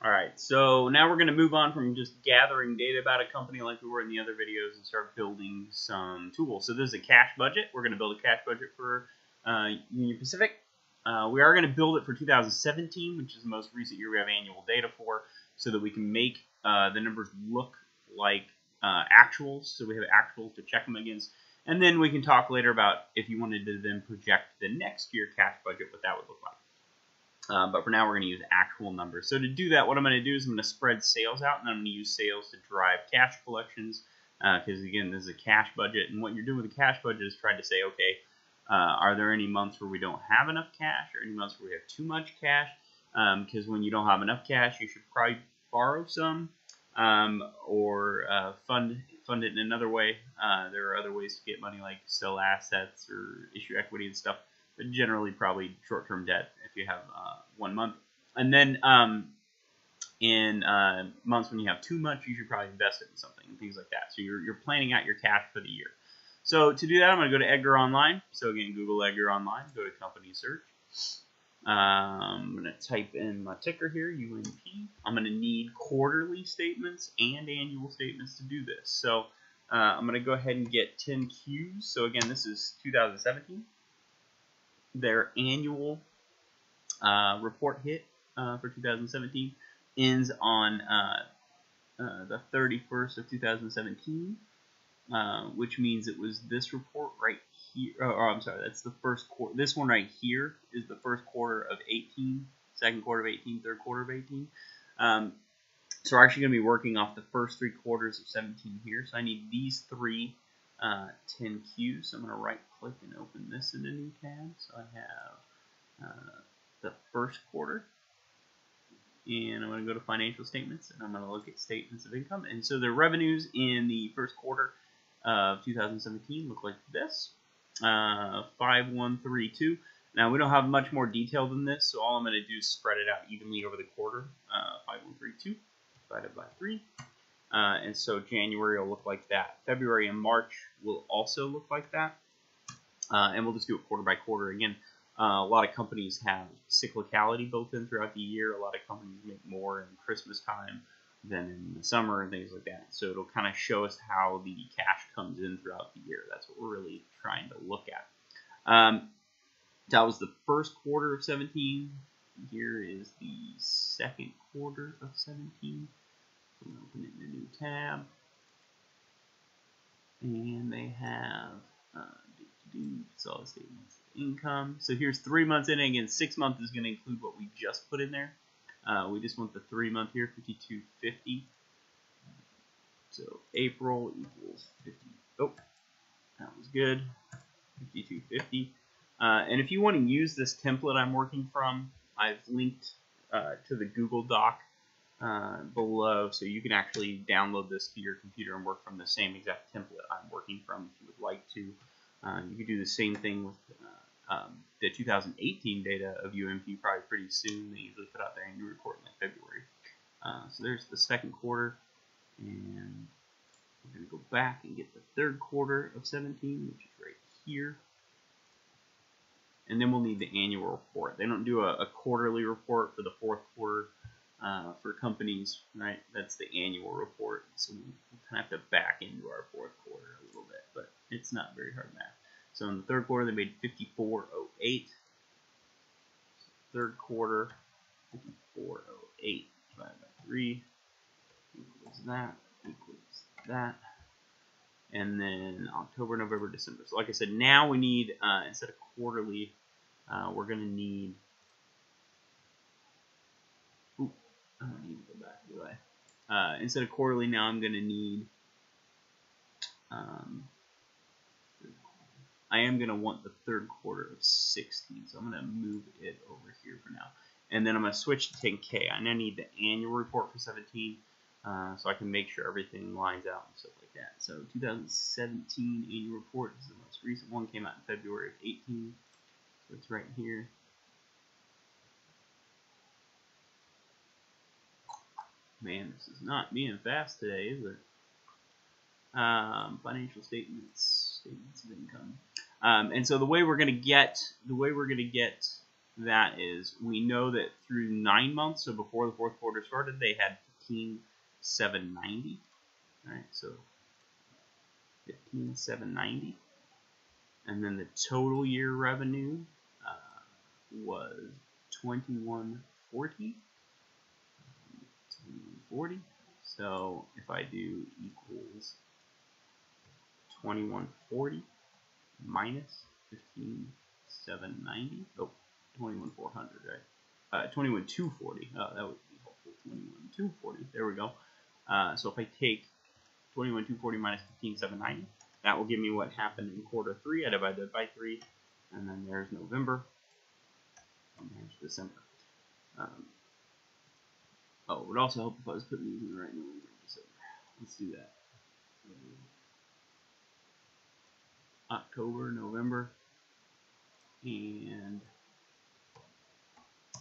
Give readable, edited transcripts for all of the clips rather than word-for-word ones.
Alright, so now we're going to move on from just gathering data about a company like we were in the other videos and start building some tools. So this is a cash budget. We're going to build a cash budget for Union Pacific. We are going to build it for 2017, which is the most recent year we have annual data for, so that we can make the numbers look like actuals, so we have actuals to check them against. And then we can talk later about if you wanted to then project the next year cash budget, what that would look like. But for now, we're going to use actual numbers. So to do that, what I'm going to do is I'm going to spread sales out, and I'm going to use sales to drive cash collections, because, again, this is a cash budget. And what you're doing with a cash budget is trying to say, okay, are there any months where we don't have enough cash, or any months where we have too much cash? Because when you don't have enough cash, you should probably borrow some, or fund it in another way. There are other ways to get money, like sell assets or issue equity and stuff. But generally, probably short-term debt if you have 1 month. And then in months when you have too much, you should probably invest it in something and things like that. So you're planning out your cash for the year. So to do that, I'm going to go to Edgar Online. So again, Google Edgar Online. Go to company search. I'm going to type in my ticker here, UNP. I'm going to need quarterly statements and annual statements to do this. So I'm going to go ahead and get 10Qs. So again, this is 2017. Their annual report hit for 2017 ends on the 31st of 2017, which means it was this report right here. Oh, I'm sorry, that's the first quarter. This one right here is the first quarter of 18, second quarter of 18, third quarter of 18. So we're actually going to be working off the first 3 quarters of 17 here. So I need these 3 10Qs. So I'm going to right click and open this in a new tab. So I have the first quarter, and I'm going to go to financial statements, and I'm going to look at statements of income. And so the revenues in the first quarter of 2017 look like this, 5132. Now we don't have much more detail than this, so all I'm going to do is spread it out evenly over the quarter. 5132 divided by 3. And so January will look like that. February and March will also look like that. And we'll just do it quarter by quarter. Again, a lot of companies have cyclicality built in throughout the year. A lot of companies make more in Christmas time than in the summer and things like that. So it'll kind of show us how the cash comes in throughout the year. That's what we're really trying to look at. That was the first quarter of 17. Here is the second quarter of 17. I'm going to open it in a new tab. And they have solid statements of income. So here's 3 months in. Again, 6 months is going to include what we just put in there. We just want the 3 month here, 5250. So April equals 50. Oh, that was good. 5250. And if you want to use this template I'm working from, I've linked to the Google Doc below, so you can actually download this to your computer and work from the same exact template I'm working from if you would like to. You could do the same thing with the 2018 data of UMP probably pretty soon. They usually put out their annual report in like February. So there's the second quarter, and we're going to go back and get the third quarter of 17, which is right here. And then we'll need the annual report. They don't do a quarterly report for the fourth quarter for companies, right? That's the annual report. So we'll kind of have to back into our fourth quarter a little bit, but it's not very hard math. So in the third quarter, they made 5408. Third quarter, 5408 divided by 3 equals that. And then October, November, December. So like I said, now we need, instead of quarterly, we're going to need, I don't need to go back, do I? Instead of quarterly, now I'm going to need, I am going to want the third quarter of 16, so I'm going to move it over here for now. And then I'm going to switch to 10K. I now need the annual report for 17, so I can make sure everything lines out and stuff like that. So 2017 annual report is the most recent one, came out in February of 18, so it's right here. Man, this is not being fast today, is it? Financial statements of income. And so the way we're going to get that is, we know that through 9 months, so before the fourth quarter started, they had 15,790. All right, so 15,790, and then the total year revenue was 2140. 2140. So if I do equals 2140 minus 15,790. Oh, 21,400, right? 21,240. Oh, that would be helpful. 21,240. There we go. So if I take 21,240 minus 15,790, that will give me what happened in quarter 3. I divide that by 3, and then there's November, and there's December. Oh, it would also help if I was putting these in the right November and December. Let's do that. October, November, and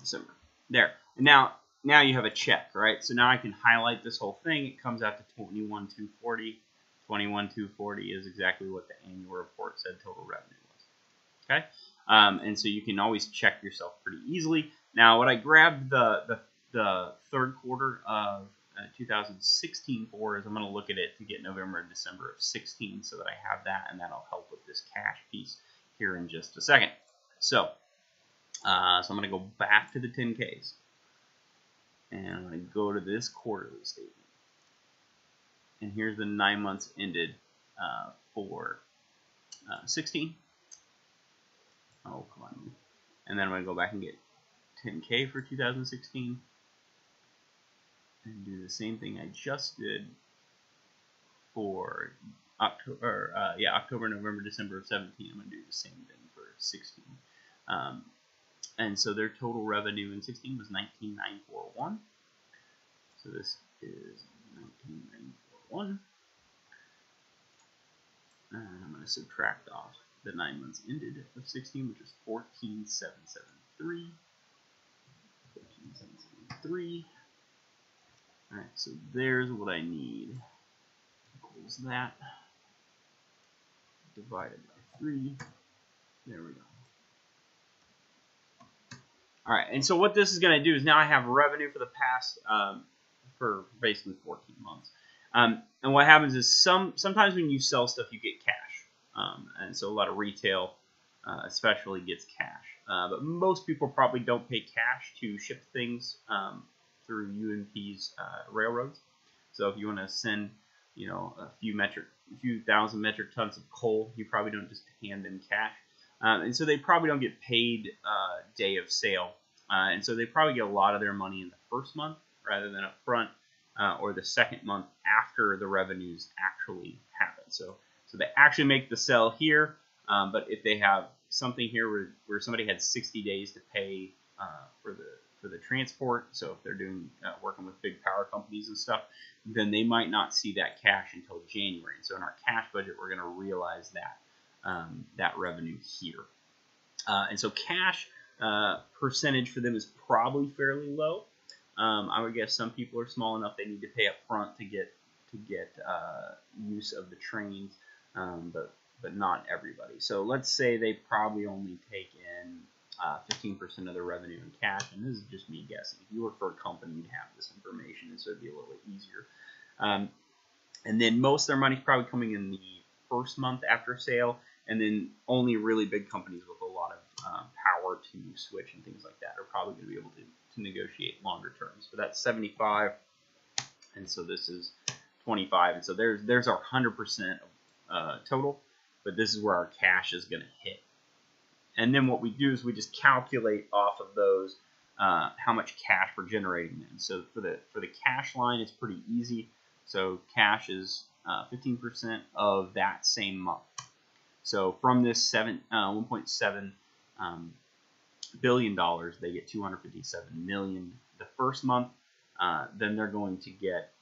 December. There. And now you have a check, right? So now I can highlight this whole thing. It comes out to 21,240. 21,240 is exactly what the annual report said total revenue was. Okay? And so you can always check yourself pretty easily. Now, what I grabbed the third quarter of 2016 for is I'm going to look at it to get November and December of 16 so that I have that, and that'll help with this cash piece here in just a second. So I'm going to go back to the 10Ks, and I'm going to go to this quarterly statement. And here's the 9 months ended for 16. Oh, come on. And then I'm going to go back and get 10K for 2016. And do the same thing I just did for October, November, December of 17. I'm going to do the same thing for 16. And so their total revenue in 16 was 19,941. So this is 19,941. And I'm going to subtract off the 9 months ended of 16, which is 14,773. 14,773. Alright, so there's what I need. Equals that. Divided by 3. There we go. Alright, and so what this is going to do is now I have revenue for the past, for basically 14 months. And what happens is sometimes when you sell stuff, you get cash. And so a lot of retail especially gets cash. But most people probably don't pay cash to ship things through UNP's railroads. So if you want to send, a few thousand metric tons of coal, you probably don't just hand them cash. And so they probably don't get paid day of sale. And so they probably get a lot of their money in the first month rather than up front, or the second month after the revenues actually happen. So they actually make the sell here, but if they have something here where somebody had 60 days to pay for the transport, so if they're doing working with big power companies and stuff, then they might not see that cash until January. And so in our cash budget, we're going to realize that revenue here. And so cash percentage for them is probably fairly low. I would guess some people are small enough they need to pay up front to get use of the trains, but not everybody. So let's say they probably only take in 15% of the revenue in cash, and this is just me guessing. If you work for a company, you'd have this information, and so it'd be a little bit easier. And then most of their money's probably coming in the first month after sale, and then only really big companies with a lot of power to switch and things like that are probably going to be able to negotiate longer terms. But that's 75, and so this is 25, and so there's our 100% total, but this is where our cash is going to hit. And then what we do is we just calculate off of those how much cash we're generating then. So for the cash line, it's pretty easy. So cash is 15% of that same month. So from this $1.7 billion, they get $257 million the first month. Then they're going to get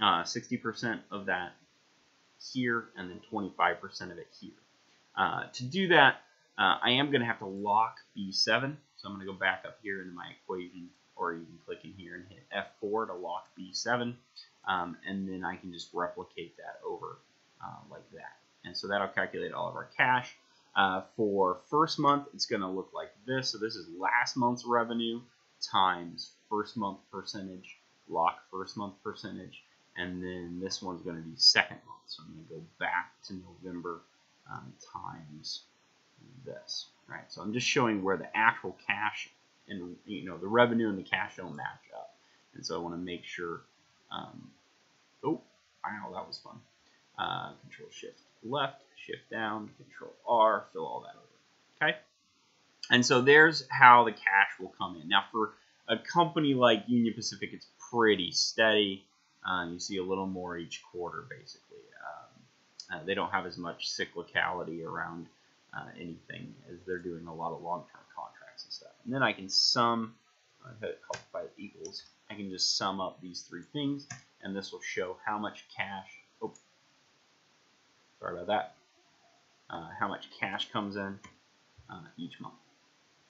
60% of that here, and then 25% of it here. To do that, I am going to have to lock B7. So I'm going to go back up here into my equation, or you can click in here and hit F4 to lock B7. And then I can just replicate that over like that. And so that'll calculate all of our cash. For first month, it's going to look like this. So this is last month's revenue times first month percentage, lock first month percentage, and then this one's going to be second month. So I'm going to go back to November times this. Right. So I'm just showing where the actual cash and the revenue and the cash don't match up, and so I want to make sure. Oh, wow, that was fun. Control Shift left, Shift down, Control R, fill all that over. Okay. And so there's how the cash will come in. Now for a company like Union Pacific, it's pretty steady. You see a little more each quarter, basically. They don't have as much cyclicality around anything as they're doing a lot of long-term contracts and stuff. And then I can sum, I've had it called by equals. I can just sum up these three things, and this will show how much cash. Oh, sorry about that. How much cash comes in each month.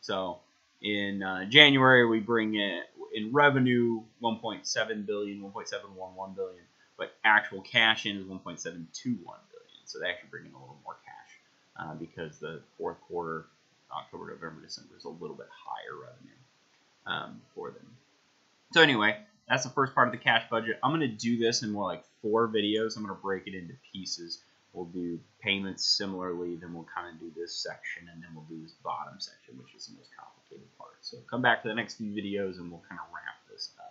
So in January, we bring in revenue 1.7 billion, 1.711 billion, but actual cash in is 1.721 billion. So they actually bring in a little more cash because the fourth quarter, October, November, December, is a little bit higher revenue for them. So anyway, that's the first part of the cash budget. I'm going to do this in more like 4 videos. I'm going to break it into pieces. We'll do payments similarly, then we'll kind of do this section, and then we'll do this bottom section, which is the most complicated part. So come back to the next few videos, and we'll kind of wrap this up.